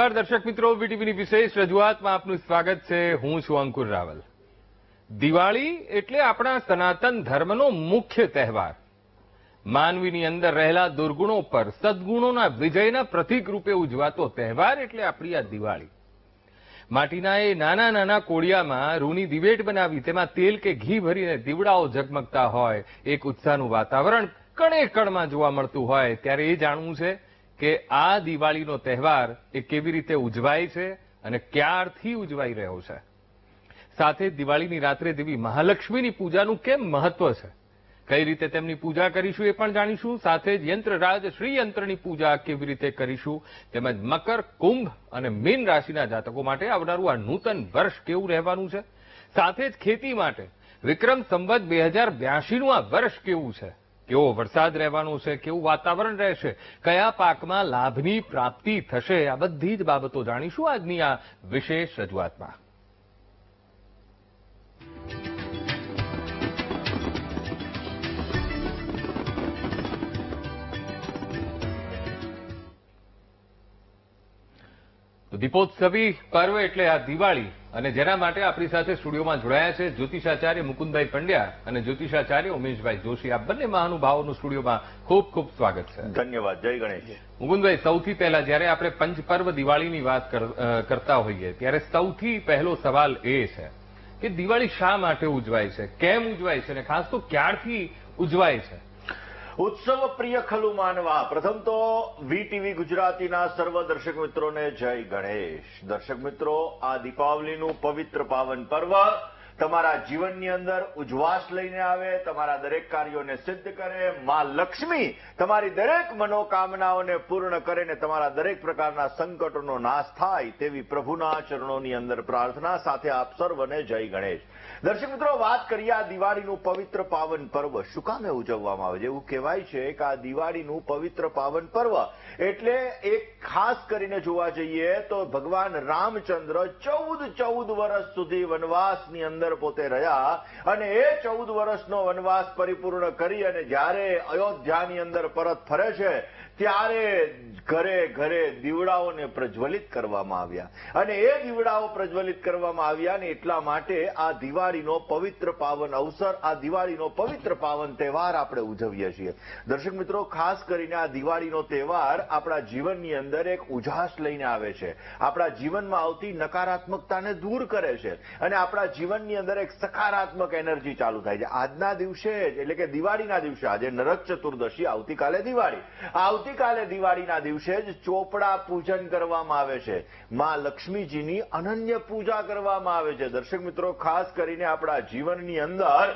નમસ્કાર દર્શક મિત્રો, વીટીવીની વિશેષ રજૂઆતમાં આપનું સ્વાગત છે. હું છું અંકુર રાવલ. દિવાળી એટલે આપણા સનાતન ધર્મનો મુખ્ય તહેવાર. માનવીની અંદર રહેલા દુર્ગુણો પર સદગુણોના વિજયના પ્રતીક રૂપે ઉજવાતો તહેવાર એટલે આપણી આ દિવાળી. માટીના એ નાના નાના કોડિયામાં રૂની દિવેટ બનાવી તેમાં તેલ કે ઘી ભરીને દીવડાઓ ઝગમગતા હોય, એક ઉત્સાહનું વાતાવરણ કણે કણમાં જોવા મળતું હોય, ત્યારે એ જાણવું છે કે આ દિવાળીનો તહેવાર એ કેવી રીતે ઉજવાય છે અને ક્યારથી ઉજવાઈ રહ્યો છે. સાથે દિવાળીની રાત્રે દેવી મહાલક્ષ્મીની પૂજાનું કેમ મહત્વ છે, કઈ રીતે તેમની પૂજા કરીશું એ પણ જાણીશું. સાથે જ યંત્રરાજ શ્રી યંત્રની પૂજા કેવી રીતે કરીશું, તેમજ મકર, કુંભ અને મીન રાશિના જાતકો માટે આવનારું આ નૂતન વર્ષ કેવું રહેવાનું છે. સાથે જ ખેતી માટે વિક્રમ સંવત 2082નું આ વર્ષ કેવું છે, કેવો વરસાદ રહેવાનો છે, કેવું વાતાવરણ રહેશે, કયા પાકમાં લાભની પ્રાપ્તિ થશે, આ બધી જ બાબતો જાણીશું આજની આ વિશેષ રજૂઆતમાં. તો દીપોત્સવી પર્વ એટલે આ દિવાળી, અને જેના માટે આપણી સાથે સ્ટુડિયોમાં જોડાયા છે જ્યોતિષાચાર્ય મુકુંદભાઈ પંડ્યા અને જ્યોતિષાચાર્ય ઉમેશભાઈ જોશી. આ બંને મહાનુભાવોનું સ્ટુડિયોમાં ખૂબ ખૂબ સ્વાગત છે. ધન્યવાદ. જય ગણેશ. મુકુંદભાઈ, સૌથી પહેલા જયારે આપણે પંચપર્વ દિવાળીની વાત કરતા હોઈએ ત્યારે સૌથી પહેલો સવાલ એ છે કે દિવાળી શા માટે ઉજવાય છે, કેમ ઉજવાય છે અને ખાસ તો ક્યારથી ઉજવાય છે? ઉત્સવ પ્રિય ખલુ માનવા. પ્રથમ તો વીટીવી ગુજરાતીના સર્વ દર્શક મિત્રોને જય ગણેશ. દર્શક મિત્રો, આ દીપાવલીનું પવિત્ર પાવન પર્વ તમારા જીવનની અંદર ઉજ્વાસ લઈને આવે, તમારા દરેક કાર્યોને સિદ્ધ કરે, માં લક્ષ્મી તમારી દરેક મનોકામનાઓને પૂર્ણ કરે ને તમારા દરેક પ્રકારના સંકટોનો નાશ થાય તેવી પ્રભુના ચરણોની અંદર પ્રાર્થના સાથે આપ સર્વને જય ગણેશ. દર્શક મિત્રો, વાત કરીએ આ દિવાળીનું પવિત્ર પાવન પર્વ શું કામે ઉજવવામાં આવે છે. એવું કહેવાય છે કે આ દિવાળીનું પવિત્ર પાવન પર્વ એટલે એક ખાસ કરીને જોવા જઈએ તો ભગવાન રામચંદ્ર 14 વર્ષ સુધી વનવાસની અંદર પોતે રહ્યા અને એ 14 વર્ષનો વનવાસ પરિપૂર્ણ કરી અને જ્યારે અયોધ્યાની અંદર પરત ફરે છે ત્યારે ઘરે ઘરે દીવડાઓને પ્રજ્વલિત કરવામાં આવ્યા અને એ દીવડાઓ પ્રજ્વલિત કરવામાં આવ્યા ને એટલા માટે આ દિવાળીનો પવિત્ર પાવન અવસર, આ દિવાળીનો પવિત્ર પાવન તહેવાર આપણે ઉજવીએ છીએ. દર્શક મિત્રો, ખાસ કરીને આ દિવાળીનો તહેવાર આપણા જીવનની અંદર એક ઉજાસ લઈને આવે છે, આપણા જીવનમાં આવતી નકારાત્મકતાને દૂર કરે છે અને આપણા જીવનની અંદર એક સકારાત્મક એનર્જી ચાલુ થાય છે. આજના દિવસે જ એટલે કે દિવાળીના દિવસે, આજે નરક ચતુર્દશી, આવતીકાલે દિવાળી, આવતીકાલે દિવાળીના દિવસે જ ચોપડા પૂજન કરવામાં આવે છે, માં લક્ષ્મીજીની અનન્ય પૂજા કરવામાં આવે છે. દર્શક મિત્રો, ખાસ કરીને આપણા જીવનની અંદર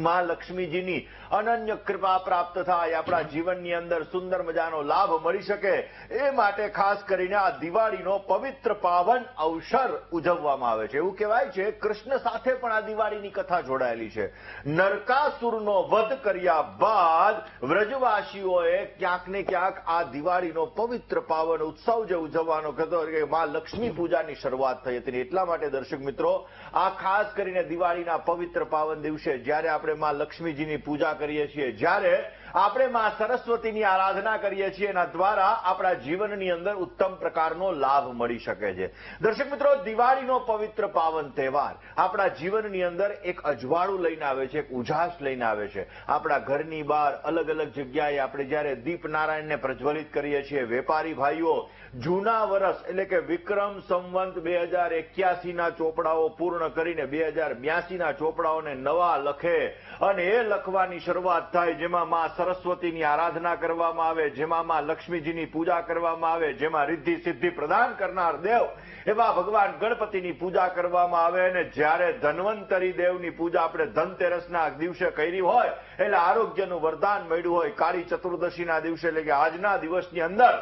માં લક્ષ્મીજીની અનન્ય કૃપા પ્રાપ્ત થાય, આપણા જીવનની અંદર સુંદર મજાનો લાભ મળી શકે એ માટે ખાસ કરીને આ દિવાળીનો પવિત્ર પાવન અવસર ઉજવવામાં આવે છે. એવું કહેવાય છે કૃષ્ણ સાથે પણ આ દિવાળીની કથા જોડાયેલી છે. નરકાસુરનો વધ કર્યા બાદ વ્રજવાસીઓએ ક્યાંક ને ક્યાંક આ દિવાળીનો પવિત્ર પાવન ઉત્સવ જે ઉજવવાનો કહેતો કે માં લક્ષ્મી પૂજાની શરૂઆત થઈ હતી. એટલા માટે દર્શક મિત્રો, આ ખાસ કરીને દિવાળીના પવિત્ર પાવન દિવસે જ્યારે આપણે માં લક્ષ્મીજીની પૂજા કરીએ છીએ, જ્યારે આપણે માં સરસ્વતીની આરાધના કરીએ છીએ, એના દ્વારા આપણા જીવનની અંદર ઉત્તમ પ્રકારનો લાભ મળી શકે છે. દર્શક મિત્રો, દિવાળીનો પવિત્ર પાવન તહેવાર આપણા જીવનની અંદર એક અજવાળું લઈને આવે છે, એક ઉજાસ લઈને આવે છે. આપણા ઘરની બહાર અલગ અલગ જગ્યાએ આપણે જ્યારે દીપ નારાયણને પ્રજ્વલિત કરીએ છીએ, વેપારી ભાઈઓ જૂના વર્ષ એટલે કે વિક્રમ સંવત 2081ના ચોપડાઓ પૂર્ણ કરીને 2082ના ચોપડાઓને નવા લખે અને એ લખવાની શરૂઆત થાય, જેમાં માં સરસ્વતીની આરાધના કરવામાં આવે, જેમાં માં લક્ષ્મીજીની પૂજા કરવામાં આવે, જેમાં રિદ્ધિ સિદ્ધિ પ્રદાન કરનાર દેવ એવા ભગવાન ગણપતિની પૂજા કરવામાં આવે અને જ્યારે ધન્વંતરી દેવની પૂજા આપણે ધનતેરસના દિવસે કરી હોય એટલે આરોગ્યનું વરદાન મળ્યું હોય, કાળી ચતુર્દશીના દિવસે એટલે કે આજના દિવસની અંદર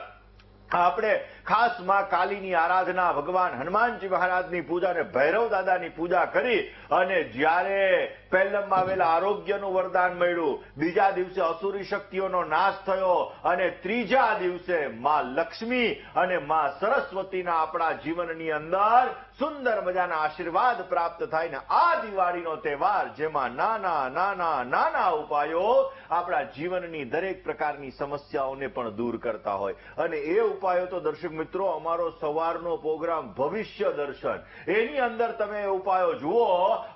આપણે ખાસ માં કાલીની આરાધના, ભગવાન હનુમાનજી મહારાજની પૂજા અને ભૈરવ દાદાની પૂજા કરી અને જ્યારે પહેલામાં આવેલા આરોગ્યનું વરદાન મળ્યું, બીજા દિવસે અસુરી શક્તિઓનો નાશ થયો અને ત્રીજા દિવસે માં લક્ષ્મી અને માં સરસ્વતીના આપણા જીવનની અંદર સુંદર મજાના આશીર્વાદ પ્રાપ્ત થાય ને આ દિવાળીનો તહેવાર જેમાં નાના નાના નાના ઉપાયો આપણા જીવનની દરેક પ્રકારની સમસ્યાઓને પણ દૂર કરતા હોય અને એ ઉપાયો તો દર્શક મિત્રો અમારો સવારનો પ્રોગ્રામ ભવિષ્ય દર્શન, એની અંદર તમે એ ઉપાયો જુઓ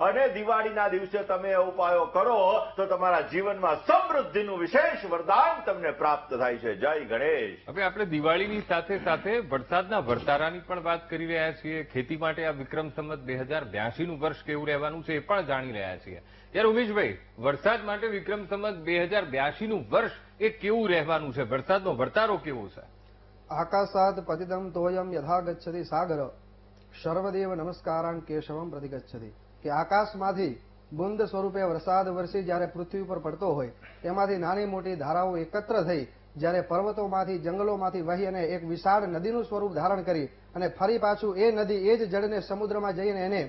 અને દિવાળીના દિવસે તમે એ ઉપાયો કરો તો તમારા જીવનમાં સમૃદ્ધિનું વિશેષ વરદાન તમને પ્રાપ્ત થાય છે. જય ગણેશ. હવે આપણે દિવાળીની સાથે સાથે વરસાદના વર્તારાની પણ વાત કરી રહ્યા છીએ. ખેતી માટે આ વિક્રમ સંવત 2082નું વર્ષ કેવું રહેવાનું છે એ પણ જાણી રહ્યા છીએ. ત્યારે ઉમેશભાઈ, વરસાદ માટે વિક્રમ સંવત 2082નું વર્ષ એ કેવું રહેવાનું છે? વરસાદનો વર્તારો કેવો છે? આકાશાદ પતિતમ તોયમ યથા ગચ્છતિ સાગર સર્વદેવ નમસ્કારાન કેશવમ પ્રતિગચ્છતિ. કે આકાશમાંથી બુંદ સ્વરૂપે વરસાદ વરસી જ્યારે પૃથ્વી ઉપર પડતો હોય, તેમાંથી નાની મોટી ધારાઓ એકત્ર થઈ જ્યારે પર્વતોમાંથી જંગલોમાંથી વહી અને એક વિશાળ નદીનું સ્વરૂપ ધારણ કરી અને ફરી પાછું એ નદી એ જ જળને સમુદ્રમાં જઈને એને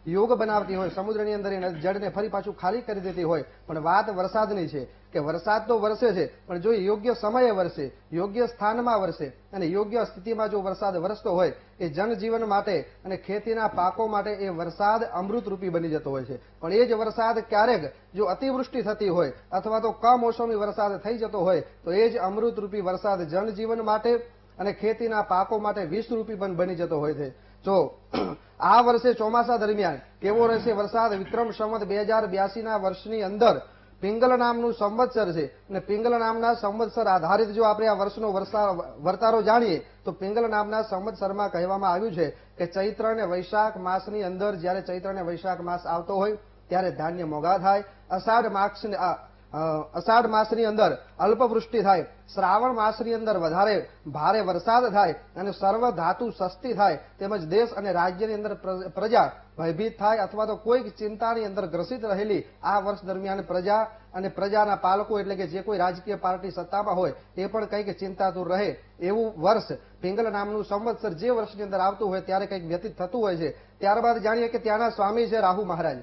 યોગ બનાવતી હોય, સમુદ્રની અંદર એ જળને ફરી પાછું ખાલી કરી દેતી હોય. પણ વાત વરસાદની છે કે વરસાદ તો વરસે છે, પણ જો યોગ્ય સમયે વરસે, યોગ્ય સ્થાનમાં વરસે અને યોગ્ય સ્થિતિમાં જો વરસાદ વરસતો હોય, એ જનજીવન માટે અને ખેતીના પાકો માટે એ વરસાદ અમૃતરૂપી બની જતો હોય છે. પણ એ જ વરસાદ ક્યારેક જો અતિવૃષ્ટિ થતી હોય અથવા તો કમોસમી વરસાદ થઈ જતો હોય, તો એ જ અમૃતરૂપી વરસાદ જનજીવન માટે અને ખેતીના પાકો માટે વિષરૂપી પણ બની જતો હોય છે. જો આ વર્ષે ચોમાસા દરમિયાન કેવો રહેશે વરસાદ? વિક્રમ સંવત 2082ના વર્ષની અંદર પિંગલ નામનું સંવત્સર છે અને પિંગલ નામના સંવત્સર આધારિત જો આપણે આ વર્ષનો વર્તારો જાણીએ તો પિંગલ નામના સંવત્સરમાં કહેવામાં આવ્યું છે કે ચૈત્ર અને વૈશાખ માસની અંદર જ્યારે ચૈત્ર અને વૈશાખ માસ આવતો હોય ત્યારે ધાન્ય મોંઘા થાય, અષાઢ માસની અંદર અલ્પવૃષ્ટિ થાય, શ્રાવણ માસની અંદર વધારે ભારે વરસાદ થાય અને સર્વ ધાતુ સસ્તી થાય, તેમજ દેશ અને રાજ્યની અંદર પ્રજા ભયભીત થાય અથવા તો કોઈક ચિંતાની અંદર ગ્રસિત રહેલી આ વર્ષ દરમિયાન પ્રજા અને પ્રજાના પાલકો એટલે કે જે કોઈ રાજકીય પાર્ટી સત્તામાં હોય એ પણ કંઈક ચિંતાતુર રહે એવું વર્ષ પિંગલ નામનું સંવત્સર જે વર્ષની અંદર આવતું હોય ત્યારે કંઈક વ્યતીત થતું હોય છે. ત્યારબાદ જાણીએ કે ત્યાંના સ્વામી છે રાહુ મહારાજ.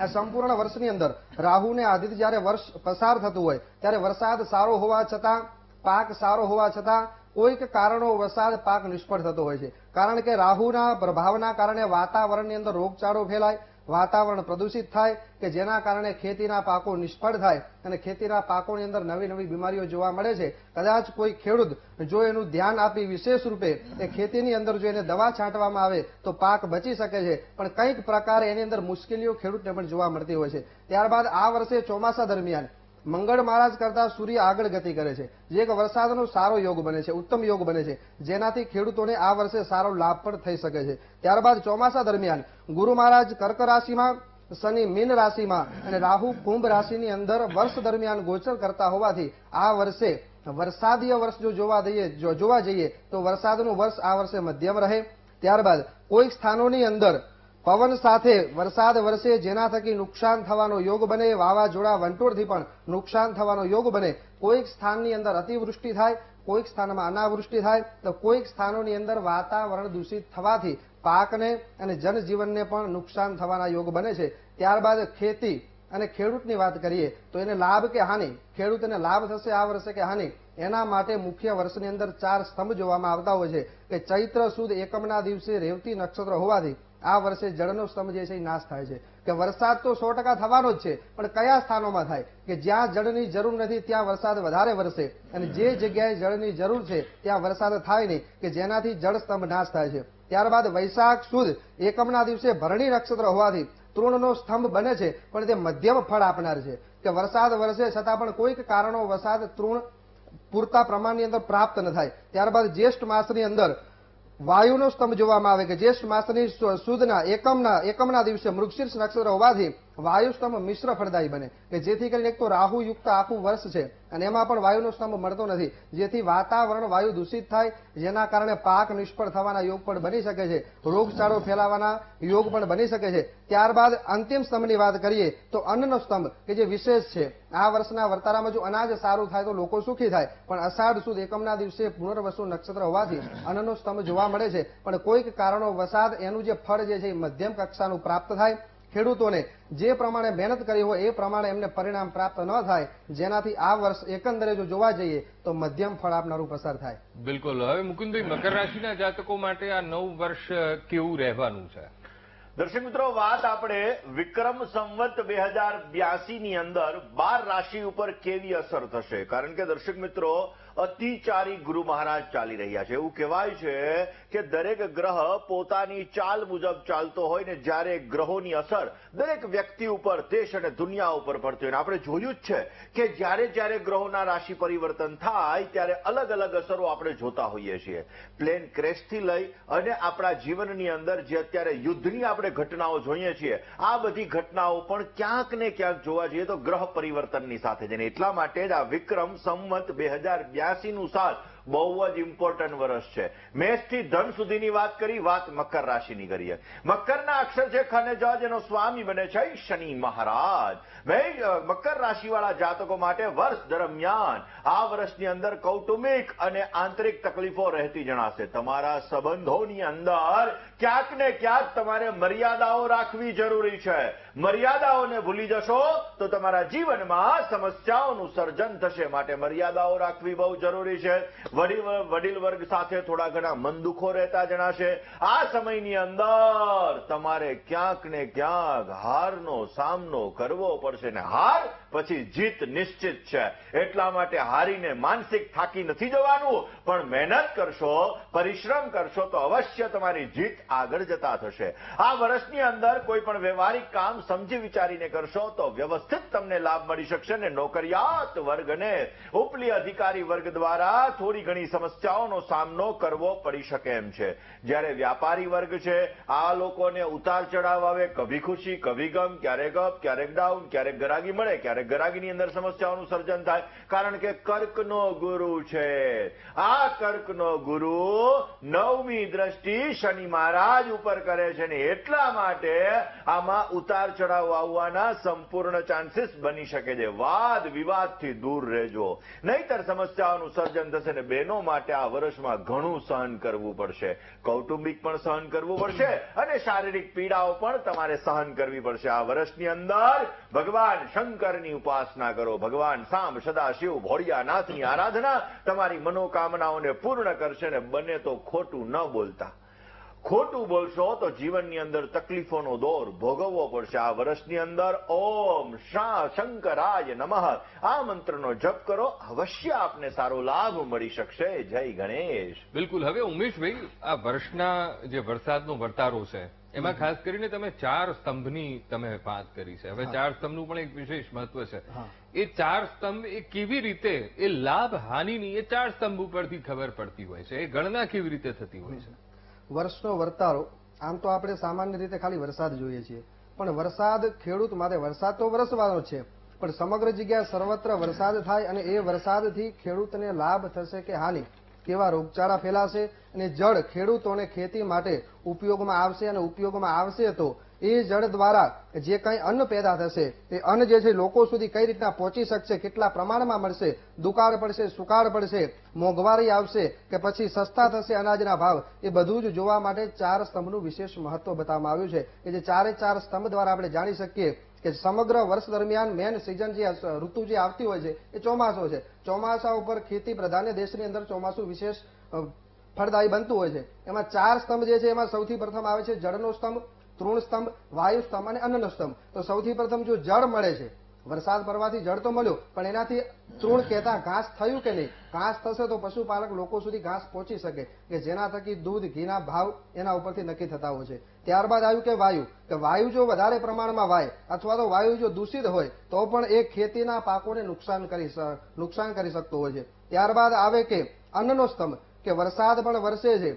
આ સંપૂર્ણ વર્ષની અંદર રાહુને આધિત જ્યારે વર્ષ પસાર થતું હોય ત્યારે વરસાદ સારો હોવા છતાં, પાક સારો હોવા છતાં કોઈક કારણો વરસાદ પાક નિષ્ફળ થતો હોય છે. કારણ કે રાહુના પ્રભાવના કારણે વાતાવરણની અંદર રોગચાળો ફેલાય, વાતાવરણ પ્રદૂષિત થાય કે જેના કારણે ખેતીના પાકો નિષ્ફળ થાય અને ખેતીના પાકોની અંદર નવી નવી બીમારીઓ જોવા મળે છે. કદાચ કોઈ ખેડૂત જો એનું ધ્યાન આપી વિશેષ રૂપે એ ખેતીની અંદર જો એને દવા છાંટવામાં આવે તો પાક બચી શકે છે, પણ કંઈક પ્રકારે એની અંદર મુશ્કેલીઓ ખેડૂતને પણ જોવા મળતી હોય છે. ત્યારબાદ આ વર્ષે ચોમાસા દરમિયાન મંગળ મહારાજ કરતા સૂર્ય આગળ ગતિ કરે છે, જે એક વરસાદનો સારો યોગ બને છે, ઉત્તમ યોગ બને છે, જેનાથી ખેડૂતોને આ વર્ષે સારો લાભ પણ થઈ શકે છે. ત્યારબાદ ચોમાસા દરમિયાન ગુરુ મહારાજ કર્ક રાશિમાં, શનિ મીન રાશિમાં અને રાહુ કુંભ રાશિની અંદર વર્ષ દરમિયાન ગોચર કરતા હોવાથી આ વર્ષે વરસાદીય વર્ષ જો જોવા જઈએ તો વરસાદનું વર્ષ આ વર્ષે મધ્યમ રહે. ત્યારબાદ કોઈક સ્થાનોની અંદર પવન સાથે વરસાદ વરસે જેના થકી નુકસાન થવાનો યોગ બને, વાવાઝોડા વંટોળથી પણ નુકસાન થવાનો યોગ બને. કોઈક સ્થાનની અંદર અતિવૃષ્ટિ થાય, કોઈક સ્થાનમાં અનાવૃષ્ટિ થાય તો કોઈક સ્થાનોની અંદર વાતાવરણ દૂષિત થવાથી પાકને અને જનજીવનને પણ નુકસાન થવાના યોગ બને છે. ત્યારબાદ ખેતી અને ખેડૂતની વાત કરીએ તો એને લાભ કે હાનિ, ખેડૂતને લાભ થશે આ વર્ષે કે હાનિ, એના માટે મુખ્ય વર્ષની અંદર 4 સ્તંભ જોવામાં આવતા હોય છે કે ચૈત્ર સુદ એકમના દિવસે રેવતી નક્ષત્ર હોવાથી આ વર્ષે જળનો સ્તંભ જે છે એ નાશ થાય છે. કે વરસાદ તો 100% થવાનો જ છે, પણ કયા સ્થાનોમાં થાય? કે જ્યાં જળની જરૂર નથી ત્યાં વરસાદ વધારે વરસે અને જે જગ્યાએ જળની જરૂર છે ત્યાં વરસાદ થાય નહીં કે જેનાથી જળ સ્તંભ નાશ થાય છે. ત્યારબાદ વૈશાખ સુદ એકમના દિવસે ભરણી નક્ષત્ર હોવાથી તૃણનો સ્તંભ બને છે, પણ તે મધ્યમ ફળ આપનાર છે. કે વરસાદ વરસે છતાં પણ કોઈક કારણો વરસાદ તૃણ પૂરતા પ્રમાણની અંદર પ્રાપ્ત ન થાય. ત્યારબાદ જ્યેષ્ઠ માસની અંદર વાયુનો સ્તંભ જોવામાં આવે કે જ્યેષ્ઠ માસની સુદના એકમના દિવસે મૃગશીર્ષ નક્ષત્ર હોવાથી વાયુ સ્તંભ મિશ્ર ફળદાયી બને કે જેથી કરીને એક તો રાહુ યુક્ત આખું વર્ષ છે અને એમાં પણ વાયુનો સ્તંભ મળતો નથી, જેથી વાતાવરણ વાયુ દૂષિત થાય જેના કારણે પાક નિષ્ફળ થવાના યોગ પણ બની શકે છે, રોગચાળો ફેલાવાના યોગ પણ બની શકે છે. ત્યારબાદ અંતિમ સ્તંભની વાત કરીએ તો અન્નનો સ્તંભ કે જે વિશેષ છે. આ વર્ષના વર્તારામાં જો અનાજ સારું થાય તો લોકો સુખી થાય, પણ અષાઢ સુદ એકમના દિવસે પુનર્વસુ નક્ષત્ર હોવાથી અન્નનો સ્તંભ જોવા મળે છે, પણ કોઈક કારણો વસાદ એનું જે ફળ જે છે એ મધ્યમ કક્ષાનું પ્રાપ્ત થાય. ખેડૂતોને જે પ્રમાણે મહેનત કરી હોય એ પ્રમાણે એમને પરિણામ પ્રાપ્ત ન થાય, જેનાથી આ વર્ષ એકંદરે જો જોવા જઈએ તો મધ્યમ ફળ આપનારું પસાર થાય. બિલકુલ. હવે મુકુંદભાઈ, મકર રાશિના જાતકો માટે આ નવું વર્ષ કેવું રહેવાનું છે? દર્શક મિત્રો, વાત આપણે વિક્રમ સંવત 2082 ની અંદર 12 રાશિ ઉપર કેવી અસર થશે, કારણ કે દર્શક મિત્રો અતિચારી ગુરુ મહારાજ ચાલી રહ્યા છે. એવું કહેવાય છે કે દરેક ગ્રહ પોતાની ચાલ મુજબ ચાલતો હોય ને જ્યારે ગ્રહોની અસર દરેક વ્યક્તિ ઉપર, દેશ અને દુનિયા ઉપર પડતી હોય. આપણે જોયું જ છે કે જ્યારે ગ્રહોના રાશિ પરિવર્તન થાય ત્યારે અલગ અલગ અસરો આપણે જોતા હોઈએ છીએ. પ્લેન ક્રેશથી લઈ અને આપણા જીવનની અંદર જે અત્યારે યુદ્ધની આપણે ઘટનાઓ જોઈએ છીએ, આ બધી ઘટનાઓ પણ ક્યાંક ને ક્યાંક જોવા જઈએ તો ગ્રહ પરિવર્તનની સાથે છે. એટલા માટે જ આ વિક્રમ સંવત 2082 નું સાલ બહુ જ ઇમ્પોર્ટન્ટ વર્ષ છે. મેષથી ધન સુધીની વાત કરી, વાત મકર રાશિની કરીએ. મકરના અક્ષર છે ખ અને જ, જેનો સ્વામી બને છે શનિ મહારાજ. મકર રાશિવાળા જાતકો માટે વર્ષ દરમિયાન આ વર્ષની અંદર કૌટુંબિક અને આંતરિક તકલીફો રહેતી જણાશે. તમારા સંબંધોની અંદર ક્યાંક ને ક્યાંક તમારે મર્યાદાઓ રાખવી જરૂરી છે. મર્યાદાઓને ભૂલી જશો તો તમારા જીવનમાં સમસ્યાઓનું સર્જન થશે. માટે મર્યાદાઓ રાખવી બહુ જરૂરી છે. વડીલ વર્ગ સાથે થોડા ઘણા મન દુખો રહેતા જણાશે. આ સમયની અંદર તમારે ક્યાંક ને ક્યાંક હારનો સામનો કરવો પડશે ને હાર પછી જીત નિશ્ચિત છે. એટલા માટે હારીને માનસિક થાકી નથી જવાનું, પણ મહેનત કરશો, પરિશ્રમ કરશો તો અવશ્ય તમારી જીત આગળ જતા થશે. આ વર્ષની અંદર કોઈ પણ વ્યવહારિક કામ સમજી વિચારીને કરશો તો વ્યવસ્થિત તમને લાભ મળી શકશે ને નોકરિયાત વર્ગને ઉપલી અધિકારી વર્ગ દ્વારા થોડી ઘણી સમસ્યાઓનો સામનો કરવો પડી શકે એમ છે. જ્યારે વ્યાપારી વર્ગ છે, આ લોકોને ઉતાર ચઢાવ આવે, કભી ખુશી કભી ગમ, ક્યારેક અપ ક્યારેક ડાઉન, ક્યારેક ગરાગી મળે, ક્યારેક ગરાગીની અંદર સમસ્યાઓનું સર્જન થાય. કારણ કે કર્કનો ગુરુ છે. આ કર્કનો ગુરુ 9મી દ્રષ્ટિ શનિ મહારાજ ઉપર કરે છે ને એટલા માટે આમાં ઉતાર ચઢાવ આવવાના સંપૂર્ણ ચાન્સીસ બની શકે છે. વાદ વિવાદથી દૂર રહેજો, નહીતર સમસ્યાઓનું સર્જન થશે ને બહેનો માટે આ વર્ષમાં ઘણું સહન કરવું પડશે. કૌટુંબિક પણ સહન કરવું પડશે અને શારીરિક પીડાઓ પણ તમારે સહન કરવી પડશે. આ વર્ષની અંદર ભગવાન શંકરની ઉપાસના કરો. ભગવાન સાંબ, સદાશિવ, ભોળિયાનાથની આરાધના તમારી મનોકામનાઓને પૂર્ણ કરશે ને બને તો ખોટું ન બોલતા. ખોટું બોલશો તો જીવનની અંદર તકલીફોનો દોર ભોગવવો પડશે. આ વર્ષની અંદર ઓમ શંકરાય નમઃ આ મંત્રનો જપ કરો, અવશ્ય આપને સારો લાભ મળી શકશે. જય ગણેશ. બિલકુલ. હવે ઉમેશભાઈ, આ વર્ષના જે વરસાદનો વર્તારો છે એમાં ખાસ કરીને તમે 4 સ્તંભની તમે વાત કરી છે. હવે 4 સ્તંભનું પણ એક વિશેષ મહત્વ છે. એ 4 સ્તંભ એ કેવી રીતે એ લાભ હાનિની એ 4 સ્તંભ ઉપરથી ખબર પડતી હોય છે, એ ગણના કેવી રીતે થતી હોય છે? વર્ષનો વર્તારો આમ તો આપણે સામાન્ય રીતે ખાલી વરસાદ જોઈએ છીએ, પણ વરસાદ ખેડૂત માટે વરસાદ તો વરસવાનો છે, પણ સમગ્ર જગ્યાએ સર્વત્ર વરસાદ થાય અને એ વરસાદથી ખેડૂતને લાભ થશે કે હાનિ, કેવા રોગચાળા ફેલાશે અને જળ ખેડૂતોને ખેતી માટે ઉપયોગમાં આવશે અને ઉપયોગમાં આવશે તો એ જળ દ્વારા જે કંઈ અન્ન પેદા થશે એ અન્ન જે છે લોકો સુધી કઈ રીતના પહોંચી શકશે, કેટલા પ્રમાણમાં મળશે, દુકાળ પડશે, સુકાળ પડશે, મોંઘવારી આવશે કે પછી સસ્તા થશે અનાજના ભાવ, એ બધું જ જોવા માટે 4 સ્તંભનું વિશેષ મહત્વ બતાવવામાં આવ્યું છે કે જે 4 સ્તંભ દ્વારા આપણે જાણી શકીએ કે સમગ્ર વર્ષ દરમિયાન મેન સિઝન જે ઋતુ જે આવતી હોય છે એ ચોમાસું છે. ચોમાસા ઉપર ખેતી પ્રધાન્ય દેશની અંદર ચોમાસું વિશેષ ફળદાયી બનતું હોય છે. એમાં 4 સ્તંભ જે છે એમાં સૌથી પ્રથમ આવે છે જળનો સ્તંભ, તૃણ સ્તંભ, વાયુ સ્તંભ અને અન્નનો સ્તંભ. તો સૌથી પ્રથમ જો જળ મળે છે, વરસાદ પડવાથી જળ તો મળ્યું, પણ એનાથી તૃણ કહેતા ઘાસ થયું કે નહીં, ઘાસ થશે તો પશુપાલક લોકો સુધી ઘાસ પહોંચી શકે કે જેના થકી દૂધ ઘીના ભાવ એના ઉપરથી નક્કી થતા હોય છે. ત્યારબાદ આવ્યું કે વાયુ જો વધારે પ્રમાણમાં વાય અથવા તો વાયુ જો દૂષિત હોય તો પણ એ ખેતીના પાકોને નુકસાન કરી શકતો હોય છે. ત્યારબાદ આવે કે અન્નનો સ્તંભ, કે વરસાદ પણ વરસે છે,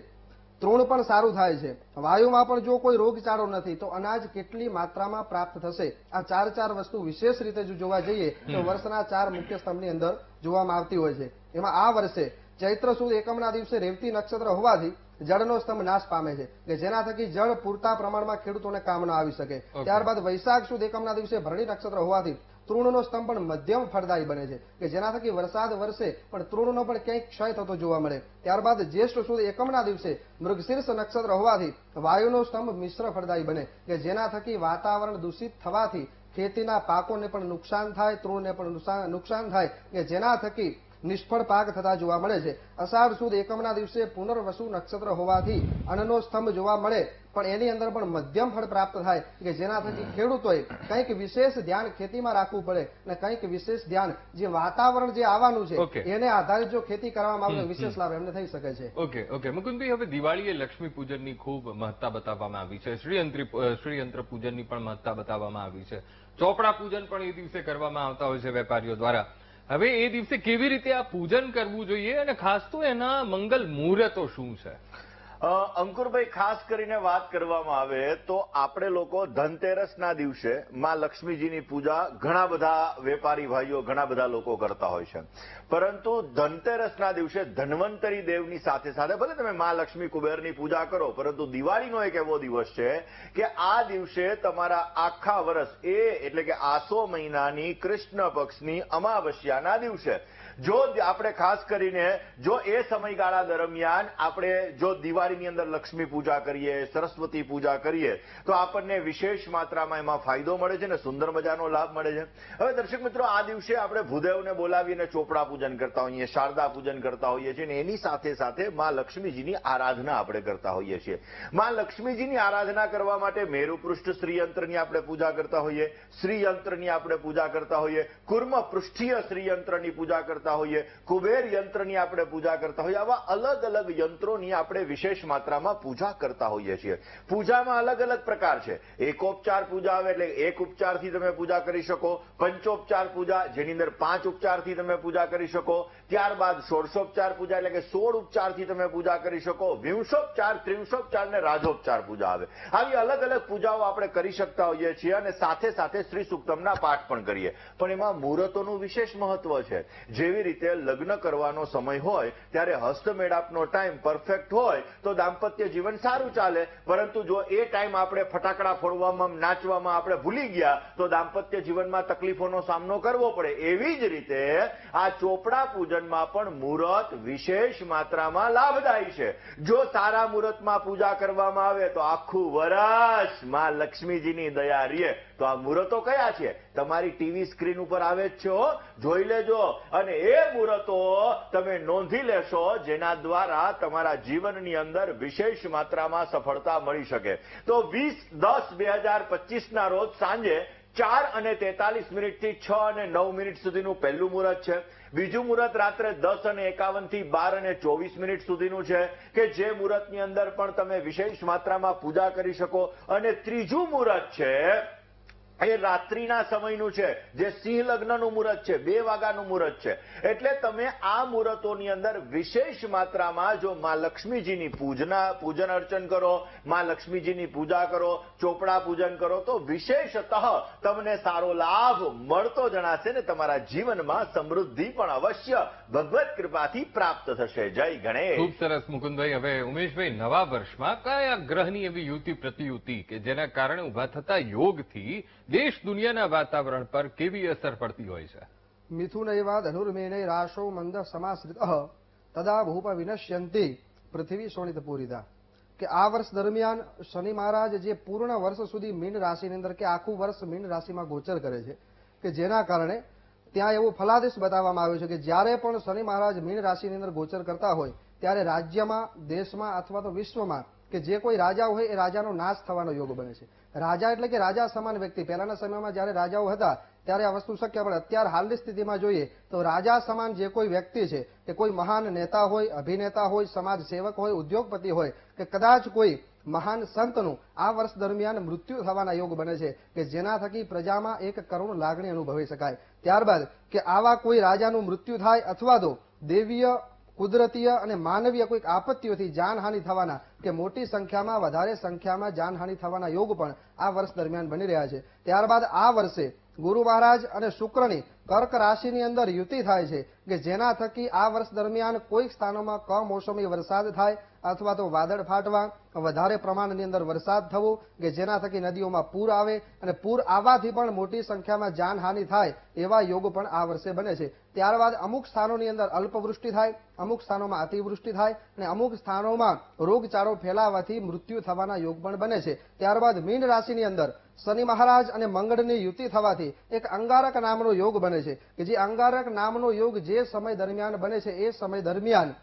તૃણ પણ સારું થાય છે, વાયુમાં પણ જો કોઈ રોગચાળો નથી તો અનાજ કેટલી માત્રામાં પ્રાપ્ત થશે. આ 4 વસ્તુ વિશેષ રીતે જો જોવા જઈએ તો વર્ષના 4 મુખ્ય સ્તંભની અંદર જોવામાં આવતી હોય છે. એમાં આ વર્ષે ચૈત્ર સુદ એકમના દિવસે રેવતી નક્ષત્ર હોવાથી જળનો સ્તંભ નાશ પામે છે કે જેના થકી જળ પૂરતા પ્રમાણમાં ખેડૂતોને કામ ન આવી શકે. ત્યારબાદ વૈશાખ સુદ એકમના દિવસે ભરણી નક્ષત્ર હોવાથી તૃણનો સ્તંભ પણ મધ્યમ ફળદાયી બને છે કે જેના થકી વરસાદ વરસે પણ તૃણનો પણ ક્યાંક ક્ષય થતો જોવા મળે. ત્યારબાદ જ્યેષ્ઠ સુદ એકમના દિવસે મૃગશીર્ષ નક્ષત્ર હોવાથી વાયુનો સ્તંભ મિશ્ર ફળદાયી બને કે જેના થકી વાતાવરણ દૂષિત થવાથી ખેતીના પાકોને પણ નુકસાન થાય, તૃણને પણ નુકસાન થાય કે જેના થકી નિષ્ફળ પાક થતા જોવા મળે છે. અષાઢ સુદ એકમના દિવસે પુનર્વસુ નક્ષત્ર હોવાથી અન્નનો સ્તંભ જોવા મળે, પણ એની અંદર પણ મધ્યમ ફળ પ્રાપ્ત થાય કે જેના થકી ખેડૂતોએ કંઈક વિશેષ ધ્યાન ખેતીમાં રાખવું પડે અને કંઈક વિશેષ ધ્યાન જે વાતાવરણ જે આવવાનું છે એને આધારિત જો ખેતી કરવામાં આવે તો વિશેષ લાભ એમને થઈ શકે છે. ઓકે મુકુંદભાઈ, હવે દિવાળીએ લક્ષ્મી પૂજનની ખૂબ મહત્તા બતાવવામાં આવી છે, શ્રીયંત્ર પૂજનની પણ મહત્તા બતાવવામાં આવી છે, ચોપડા પૂજન પણ એ દિવસે કરવામાં આવતા હોય છે વેપારીઓ દ્વારા. હવે એ દિવસે કેવી રીતે આ પૂજન કરવું જોઈએ અને ખાસ તો એના મંગલ મુહૂર્તો શું છે? અંકુરભાઈ, ખાસ કરીને વાત કરવામાં આવે તો આપણે લોકો ધનતેરસના દિવસે માં લક્ષ્મીજીની પૂજા ઘણા બધા વેપારી ભાઈઓ ઘણા બધા લોકો કરતા હોય છે, પરંતુ ધનતેરસના દિવસે ધન્વંતરી દેવની સાથે સાથે ભલે તમે માં લક્ષ્મી કુબેરની પૂજા કરો, પરંતુ દિવાળીનો એક એવો દિવસ છે કે આ દિવસે તમારા આખા વર્ષ એટલે કે આસો મહિનાની કૃષ્ણ પક્ષની અમાવસ્યાના દિવસે જો આપણે ખાસ કરીને જો એ સમયગાળા દરમિયાન આપણે જો દિવાળીની અંદર લક્ષ્મી પૂજા કરીએ, સરસ્વતી પૂજા કરીએ તો આપણને વિશેષ માત્રામાં એમાં ફાયદો મળે છે ને સુંદર મજાનો લાભ મળે છે. હવે દર્શક મિત્રો, આ દિવસે આપણે ભૂદેવને બોલાવીને ચોપડા પૂજન કરતા હોઈએ, શારદા પૂજન કરતા હોઈએ છીએ અને એની સાથે સાથે માં લક્ષ્મીજીની આરાધના આપણે કરતા હોઈએ છીએ. માં લક્ષ્મીજીની આરાધના કરવા માટે મેરુ પૃષ્ઠ શ્રીયંત્રની આપણે પૂજા કરતા હોઈએ, શ્રીયંત્રની આપણે પૂજા કરતા હોઈએ, કુર્મ પૃષ્ઠીય શ્રીયંત્રની પૂજા કરતા હોઈએ, કુબેર યંત્રની આપણે પૂજા કરતા હોઈએ. આવા અલગ અલગ યંત્રોની આપણે વિશેષ માત્રામાં પૂજા કરતા હોઈએ છીએ. પૂજામાં અલગ અલગ પ્રકાર છે. એકોપચાર પૂજા આવે એટલે એક ઉપચારથી તમે પૂજા કરી શકો, પંચોપચાર પૂજા જેની અંદર 5 ઉપચારથી તમે પૂજા કરી શકો, ત્યારબાદ ષોડશોપચાર પૂજા એટલે કે 16 ઉપચારથી તમે પૂજા કરી શકો, વિંશોપચાર, ત્રિંશોપચાર ને રાજોપચાર પૂજા આવે. આવી અલગ અલગ પૂજાઓ આપણે કરી શકતા હોઈએ છીએ અને સાથે સાથે શ્રી સુક્તમના પાઠ પણ કરીએ. પણ એમાં મુહૂર્તોનું વિશેષ મહત્વ છે. જેવી રીતે લગ્ન કરવાનો સમય હોય ત્યારે હસ્તમેળાપનો ટાઈમ પરફેક્ટ હોય તો દાંપત્ય જીવન સારું ચાલે, પરંતુ જો એ ટાઈમ આપણે ફટાકડા ફોડવામાં નાચવામાં આપણે ભૂલી ગયા તો દાંપત્ય જીવનમાં તકલીફોનો સામનો કરવો પડે. એવી જ રીતે આ ચોપડા પૂજનમાં પણ મુહૂર્ત વિશેષ માત્રામાં લાભદાયી છે. જો સારા મુહૂર્તમાં પૂજા કરવામાં આવે તો આખું વર્ષ માં લક્ષ્મીજીની દયા રહે. તો આ મુહૂર્તો કયા છે? તમારી ટીવી સ્ક્રીન ઉપર આવે જ છે, જોઈ લેજો અને એ મુહૂર્તો તમે નોંધી લેશો જેના દ્વારા તમારા જીવનની અંદર વિશેષ માત્રામાં સફળતા મળી શકે. તો 20/10/2025 ના રોજ સાંજે 4:43 થી 6:09 સુધીનું પહેલું મુહૂર્ત છે. બીજું મુહૂર્ત રાત્રે 10:51 થી 12:24 સુધીનું છે કે જે મુહૂર્તની અંદર પણ તમે વિશેષ માત્રામાં પૂજા કરી શકો. અને ત્રીજું મુહૂર્ત છે એ રાત્રિના સમયનું છે, જે સિંહ લગ્નનું મુહૂર્ત છે, 2 વાગ્યાનું મુહૂર્ત છે. એટલે તમે આ મુહૂર્તોની અંદર વિશેષ માત્રામાં જો માં લક્ષ્મીજીની પૂજન અર્ચન કરો, માં લક્ષ્મીજીની પૂજા કરો, ચોપડા પૂજન કરો તો વિશેષતઃ તમને સારો લાભ મળતો જણાશે ને તમારા જીવનમાં સમૃદ્ધિ પણ અવશ્ય ભગવત કૃપાથી પ્રાપ્ત થશે. જય ગણેશ. ખૂબ સરસ મુકુંદભાઈ. હવે ઉમેશભાઈ, નવા વર્ષમાં કયા ગ્રહની એવી યુતિ પ્રતિયુતિ કે જેના કારણે ઉભા થતા યોગથી દેશ દુનિયાના વાતાવરણ પર કેવી અસર પડતી હોય છે? મિથુનૈવા ધનુર્મેનૈ રાશો મંદ સમાશ્રિતઃ તદા ભૂપ વિનશ્યંતિ પૃથ્વી શોણિત પૂરિતા. કે આ વર્ષ દરમિયાન શનિ મહારાજ જે પૂર્ણ વર્ષ સુધી મીન રાશિની અંદર કે આખું વર્ષ મીન રાશિમાં ગોચર કરે છે કે જેના કારણે ત્યાં એવો ફલાદેશ બતાવવામાં આવ્યો છે કે જ્યારે પણ શનિ મહારાજ મીન રાશિની અંદર ગોચર કરતા હોય ત્યારે રાજ્યમાં, દેશમાં અથવા તો વિશ્વમાં કે જે કોઈ રાજા હોય એ રાજાનો નાશ થવાનો યોગ બને છે. રાજા એટલે કે રાજા સમાન વ્યક્તિ. પહેલાના સમયમાં જ્યારે રાજાઓ હતા ત્યારે આ વસ્તુ શક્ય, પણ અત્યારે હાલની સ્થિતિમાં જોઈએ તો રાજા સમાન જે કોઈ વ્યક્તિ છે કે કોઈ મહાન નેતા હોય, અભિનેતા હોય, સમાજ સેવક હોય, ઉદ્યોગપતિ હોય કે કદાચ કોઈ મહાન સંતનું આ વર્ષ દરમિયાન મૃત્યુ થવાના યોગ બને છે કે જેના થકી પ્રજામાં એક કરુણ લાગણી અનુભવી શકાય. ત્યારબાદ કે આવા કોઈ રાજાનું મૃત્યુ થાય અથવા તો દેવીય, કુદરતીય અને માનવીય કોઈક આપત્તિઓથી જાનહાનિ થવાના કે મોટી સંખ્યામાં, વધારે સંખ્યામાં જાનહાનિ થવાના યોગ પણ આ વર્ષ દરમિયાન બની રહ્યા છે. ત્યારબાદ આ વર્ષે ગુરુ મહારાજ અને શુક્રની કર્ક રાશિની અંદર યુતિ થાય છે કે જેના થકી આ વર્ષ દરમિયાન કોઈક સ્થાનોમાં કમોસમી વરસાદ થાય અથવા તો વાદળ ફાટવા, વધારે પ્રમાણની અંદર વરસાદ થવો કે જેના થકી નદીઓમાં પૂર આવે અને પૂર આવવાથી પણ મોટી સંખ્યામાં જાનહાનિ થાય એવા યોગ પણ આ વર્ષે બને છે. ત્યારબાદ અમુક સ્થાનોની અંદર અલ્પવૃષ્ટિ થાય, અમુક સ્થાનોમાં અતિવૃષ્ટિ થાય અને અમુક સ્થાનોમાં રોગચાળો ફેલાવાથી મૃત્યુ થવાના યોગ પણ બને છે. ત્યારબાદ મીન રાશિની અંદર શનિ મહારાજ અને મંગળની યુતિ થવાથી એક અંગારક નામનો યોગ બને છે કે જે અંગારક નામનો યોગ જે સમય દરમિયાન બને છે એ સમય દરમિયાન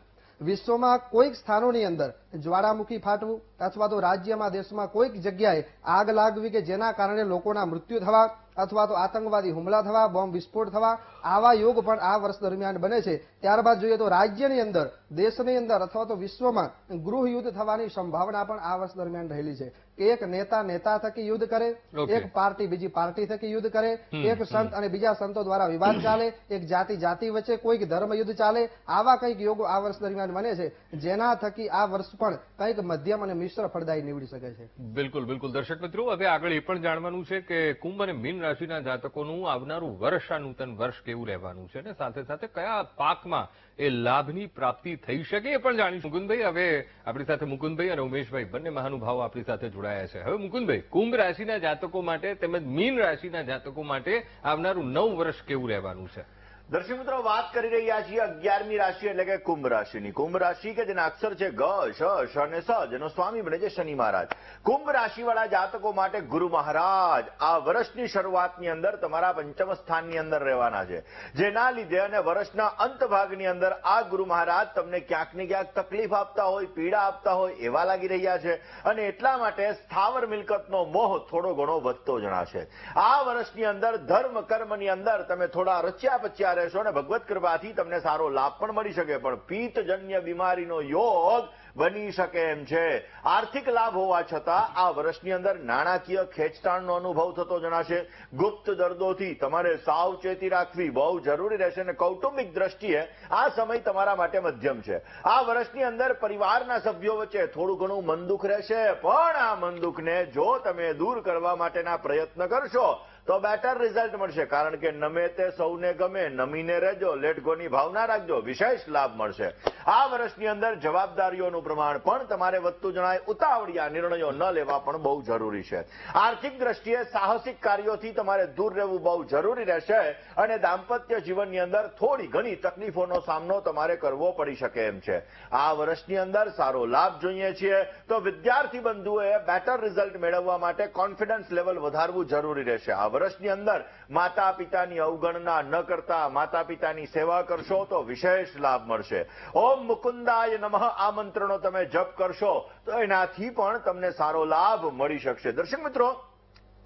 વિશ્વમાં કોઈક સ્થાનોની અંદર જ્વાળામુખી ફાટવું અથવા તો રાજ્યમાં દેશમાં કોઈક જગ્યાએ આગ લાગવી કે જેના કારણે લોકોના મૃત્યુ થવા અથવા તો આતંકવાદી હુમલા થવા, બોમ્બ વિસ્ફોટ થવા, આવા યોગ પણ આ વર્ષ દરમિયાન બને છે. ત્યારબાદ જોઈએ તો રાજ્યની અંદર, દેશની અંદર અથવા તો વિશ્વમાં ગૃહ યુદ્ધ થવાની સંભાવના પણ આ વર્ષ દરમિયાન રહેલી છે. એક નેતા થકી યુદ્ધ કરે, એક પાર્ટી બીજી પાર્ટી થકી યુદ્ધ કરે, એક સંત અને બીજા સંતો દ્વારા વિવાદ ચાલે, એક જાતિ વચ્ચે કોઈક ધર્મ યુદ્ધ ચાલે, આવા કંઈક યોગો આ વર્ષ દરમિયાન બને છે જેના થકી આ વર્ષ પણ કંઈક મધ્યમ અને મિશ્ર ફળદાયી નીવડી શકે છે. બિલકુલ બિલકુલ. દર્શક મિત્રો, હવે આગળ એ પણ જાણવાનું છે કે કુંભ અને મીન રાશિના જાતકોનું આવનારું વર્ષ, આ નૂતન વર્ષ કેવું રહેવાનું છે અને સાથે સાથે કયા પાકમાં એ લાભની પ્રાપ્તિ થઈ શકે એ પણ જાણીશું. મુકુંદભાઈ, હવે આપણી સાથે મુકુંદભાઈ અને ઉમેશભાઈ બંને મહાનુભાવો આપણી સાથે જોડાયા છે. હવે મુકુંદભાઈ, કુંભ રાશિના જાતકો માટે તેમજ મીન રાશિના જાતકો માટે આવનારું નવું વર્ષ કેવું રહેવાનું છે? દર્શક મિત્રો, વાત કરી રહ્યા છીએ 11મી રાશિ એટલે કે કુંભ રાશિની. કુંભ રાશિ કે જેના અક્ષર છે ગ, શ, શ અને સ, જેનો સ્વામી બને છે શનિ મહારાજ. કુંભ રાશિવાળા જાતકો માટે ગુરુ મહારાજ આ વર્ષની શરૂઆતની અંદર તમારા પંચમ સ્થાનની અંદર રહેવાના છે, જેના લીધે અને વર્ષના અંત ભાગની અંદર આ ગુરુ મહારાજ તમને ક્યાંક ને ક્યાંક તકલીફ આપતા હોય, પીડા આપતા હોય એવા લાગી રહ્યા છે અને એટલા માટે સ્થાવર મિલકતનો મોહ થોડો ઘણો વધતો જણાશે. આ વર્ષની અંદર ધર્મ કર્મની અંદર તમે થોડા રચ્યા પચ્યા રહેશો અને ભગવત કૃપાથી તમને સારો લાભ પણ મળી શકે, પણ પિત્તજન્ય બીમારીનો યોગ બની શકે એમ છે. આર્થિક લાભ હોવા છતાં આ વર્ષની અંદર નાણાકીય ખેંચતાણનો અનુભવ થતો જણાશે. ગુપ્ત દર્દોથી તમારે સાવચેતી રાખવી બહુ જરૂરી રહેશે અને કૌટુંબિક દ્રષ્ટિએ આ સમય તમારા માટે મધ્યમ છે. આ વર્ષની અંદર પરિવારના સભ્યો વચ્ચે થોડું ઘણું મન દુઃખ રહેશે, પણ આ મન દુઃખને જો તમે દૂર કરવા માટેના પ્રયત્ન કરશો તો બેટર રિઝલ્ટ મળશે, કારણ કે નમે તે સૌને ગમે, નમીને રહેજો, લેટ ગોની ભાવના રાખજો, વિશેષ લાભ મળશે. આ વર્ષની અંદર જવાબદારીઓનું પ્રમાણ પણ તમારે વધતું જણાય. ઉતાવળિયા નિર્ણયો ન લેવા પણ બહુ જરૂરી છે. આર્થિક દ્રષ્ટિએ સાહસિક કાર્યોથી તમારે દૂર રહેવું બહુ જરૂરી રહેશે અને દાંપત્ય જીવનની અંદર થોડી ઘણી તકલીફોનો સામનો તમારે કરવો પડી શકે એમ છે. આ વર્ષની અંદર સારો લાભ જોઈએ છીએ તો વિદ્યાર્થી બંધુઓએ બેટર રિઝલ્ટ મેળવવા માટે કોન્ફિડન્સ લેવલ વધારવું જરૂરી રહેશે. આ વર્ષની અંદર માતા પિતાની અવગણના ન કરતા માતા પિતાની સેવા કરશો તો વિશેષ લાભ મળશે. ઓમ મુકુંદાય નમઃ આ મંત્રનો તમે જપ કરશો તો એનાથી પણ તમને સારો લાભ મળી શકશે. દર્શક મિત્રો,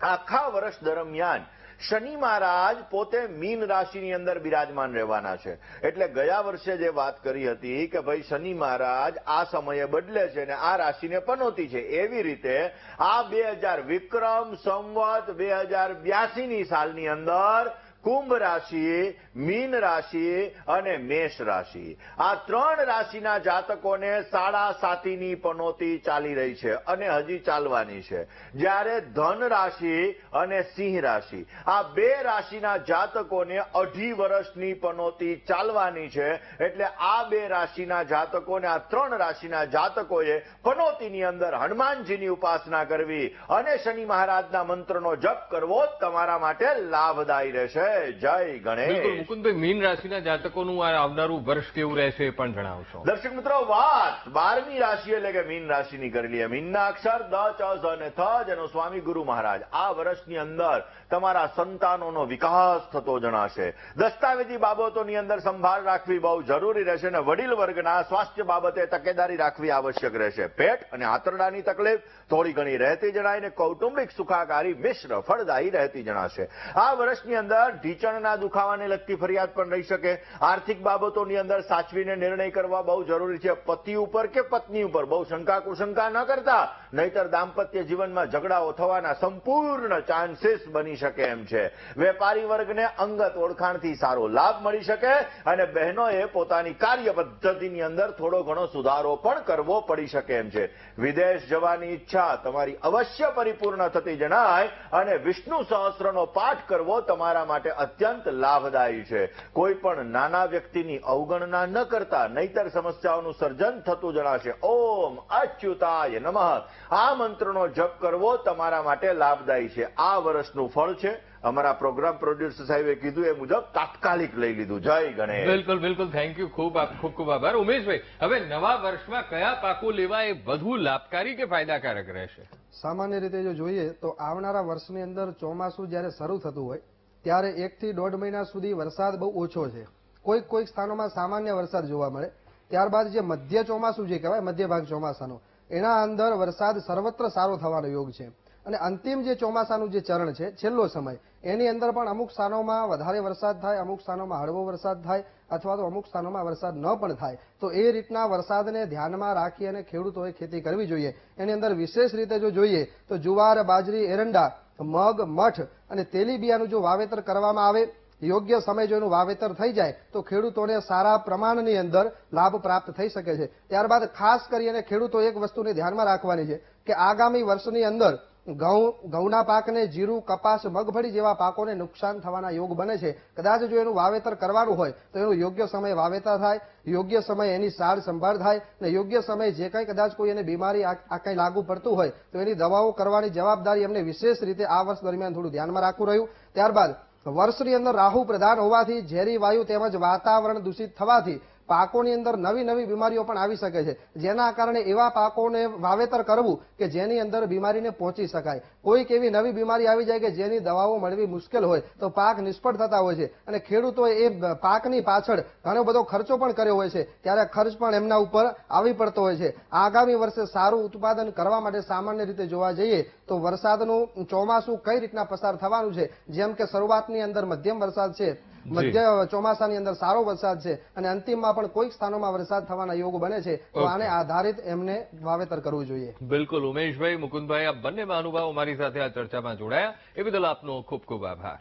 આખા વર્ષ દરમિયાન શનિ મહારાજ પોતે મીન રાશિની અંદર બિરાજમાન રહેવાના છે. એટલે ગયા વર્ષે જે વાત કરી હતી કે ભાઈ શનિ મહારાજ આ સમયે બદલે છે અને આ રાશિને પનોતી છે, એવી રીતે આ 2000 વિક્રમ સંવત 2082ની સાલની અંદર કુંભ રાશિ, મીન રાશિ અને મેષ રાશિ આ ત્રણ રાશિના જાતકોને 7.5ની પનોતી ચાલી રહી છે અને હજી ચાલવાની છે. જ્યારે ધન રાશિ અને સિંહ રાશિ આ બે રાશિના જાતકોને 2.5 વર્ષની પનોતી ચાલવાની છે. એટલે આ બે રાશિના જાતકોને, આ ત્રણ રાશિના જાતકોએ પનોતીની અંદર હનુમાનજીની ઉપાસના કરવી અને શનિ મહારાજના મંત્રનો જપ કરવો તમારા માટે લાભદાયી રહેશે. જય ગણેશ. બિલકુલ મુકુંદભાઈ, મીન રાશિના જાતકોનું આ આવનારું વર્ષ કેવું રહેશે એ પણ જણાવશો. દર્શક મિત્રો, વાત 12મી રાશિ એટલે કે મીન રાશિની કરી લઈએ. મીનના અક્ષર દ, ચ, ઝ અને થ, જેનો સ્વામી ગુરુ મહારાજ. આ વર્ષની અંદર તમારા સંતાનોનો વિકાસ થતો જણાશે. દસ્તાવેજી બાબતોની અંદર સંભાળ રાખવી બહુ જરૂરી રહેશે અને વડીલ વર્ગના સ્વાસ્થ્ય બાબતે તકેદારી રાખવી આવશ્યક રહેશે. પેટ અને આંતરડાની તકલીફ થોડી ઘણી રહેતી જણાય અને કૌટુંબિક સુખાકારી મિશ્ર ફળદાયી રહેતી જણાશે. આ વર્ષની અંદર ઢીચણના દુખાવાને લગતી ફરિયાદ પણ રહી શકે. આર્થિક બાબતોની અંદર સાચવીને નિર્ણય કરવા બહુ જરૂરી છે. પતિ ઉપર કે પત્ની ઉપર બહુ શંકા કુશંકા ન કરતા, નહીતર દાંપત્ય જીવનમાં ઝઘડાઓ થવાના સંપૂર્ણ ચાન્સીસ બની શકે એમ છે. વેપારી વર્ગને અંગત ઓળખાણથી સારો લાભ મળી શકે અને બહેનોએ પોતાની કાર્ય પદ્ધતિની અંદર થોડો ઘણો સુધારો પણ કરવો પડી શકે એમ છે. વિદેશ જવાની ઈચ્છા તમારી અવશ્ય પરિપૂર્ણ થતી જણાય અને વિષ્ણુ સહસ્રનો પાઠ કરવો તમારા માટે અત્યંત લાભદાયી છે. કોઈ પણ નાના વ્યક્તિની અવગણના ન કરતા, નહીતર સમસ્યાઓનું સર્જન થતું જણાશે. ઓમ અચ્યુતાય નમઃ આ મંત્રનો જપ કરવો તમારા માટે લાભદાયી છે. આ વર્ષનું ફળ છે અમારા પ્રોગ્રામ પ્રોડ્યુસર સાહેબે કીધું એ મુજબ તાત્કાલિક લઈ લીધું. જય ગણેશ. બિલકુલ બિલકુલ, થેન્ક યુ, ખૂબ ખૂબ આભાર. ઉમેશભાઈ, હવે નવા વર્ષમાં કયા પાકો લેવા એ વધુ લાભકારી કે ફાયદાકારક રહેશે? સામાન્ય રીતે જો જોઈએ તો આવનારા વર્ષની અંદર ચોમાસું જ્યારે શરૂ થતું હોય ત્યારે 1 થી 1.5 મહિના સુધી વરસાદ બહુ ઓછો છે. કોઈક સ્થાનોમાં સામાન્ય વરસાદ જોવા મળે. ત્યારબાદ જે મધ્ય ચોમાસું જે કહેવાય, મધ્ય ભાગ ચોમાસાનો, એના અંદર વરસાદ સર્વત્ર સારો થવાનો યોગ છે. અને અંતિમ જે ચોમાસાનું જે ચરણ છે, છેલ્લો સમય, એની અંદર પણ અમુક સ્થાનોમાં વધારે વરસાદ થાય, અમુક સ્થાનોમાં હળવો વરસાદ થાય, અથવા તો અમુક સ્થાનોમાં વરસાદ ન પણ થાય. તો એ રીતના વરસાદને ધ્યાનમાં રાખી અને ખેડૂતોએ ખેતી કરવી જોઈએ. એની અંદર વિશેષ રીતે જો જોઈએ તો જુવાર, બાજરી, એરંડા, મગ, મઠ અને તેલીબિયાનું જો વાવેતર કરવામાં આવે, યોગ્ય સમય જો એનું વાવેતર થઈ જાય તો ખેડૂતોને સારા પ્રમાણની અંદર લાભ પ્રાપ્ત થઈ શકે છે. ત્યારબાદ ખાસ કરીને ખેડૂતો એક વસ્તુને ધ્યાનમાં રાખવાની છે કે આગામી વર્ષની અંદર ઘઉંના પાકને, જીરું, કપાસ, મગફળી જેવા પાકોને નુકસાન થવાના યોગ બને છે. કદાચ જો એનું વાવેતર કરવાનું હોય તો એનું યોગ્ય સમયે વાવેતર થાય, યોગ્ય સમયે એની સાર સંભાળ થાય, અને યોગ્ય સમયે જે કંઈ કદાચ કોઈ એને બીમારી આ કંઈ લાગુ પડતું હોય તો એની દવાઓ કરવાની જવાબદારી એમને વિશેષ રીતે આ વર્ષ દરમિયાન થોડું ધ્યાનમાં રાખવું રહ્યું. ત્યારબાદ વર્ષની અંદર રાહુ પ્રધાન હોવાથી, ઝેરી વાયુ તેમજ વાતાવરણ દૂષિત થવાથી પાકોની અંદર નવી નવી બીમારીઓ પણ આવી શકે છે. જેના કારણે એવા પાકોને વાવેતર કરવું કે જેની અંદર બીમારીને પહોંચી શકાય. કોઈક એવી નવી બીમારી આવી જાય કે જેની દવાઓ મળવી મુશ્કેલ હોય તો પાક નિષ્ફળ થતા હોય છે, અને ખેડૂતોએ એ પાકની પાછળ ઘણો બધો ખર્ચો પણ કર્યો હોય છે, ત્યારે ખર્ચ પણ એમના ઉપર આવી પડતો હોય છે. આગામી વર્ષે સારું ઉત્પાદન કરવા માટે સામાન્ય રીતે જોવા જઈએ તો વરસાદનું ચોમાસું કઈ રીતના પસાર થવાનું છે, જેમ કે શરૂઆતની અંદર મધ્યમ વરસાદ છે, મધ્ય ચોમાસાની અંદર સારો વરસાદ છે, અને અંતિમમાં પણ કોઈક સ્થાનોમાં વરસાદ થવાના યોગ બને છે. તો આને આધારિત એમને વાવેતર કરવું જોઈએ. બિલકુલ ઉમેશભાઈ, મુકુંદભાઈ, આ બંને મહાનુભાવો મારી સાથે આ ચર્ચામાં જોડાયા એ બદલ આપનો ખૂબ ખૂબ આભાર.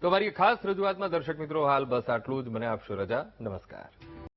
તો મારી ખાસ રજૂઆતમાં દર્શક મિત્રો હાલ બસ આટલું જ. મને આપશો રજા. નમસ્કાર.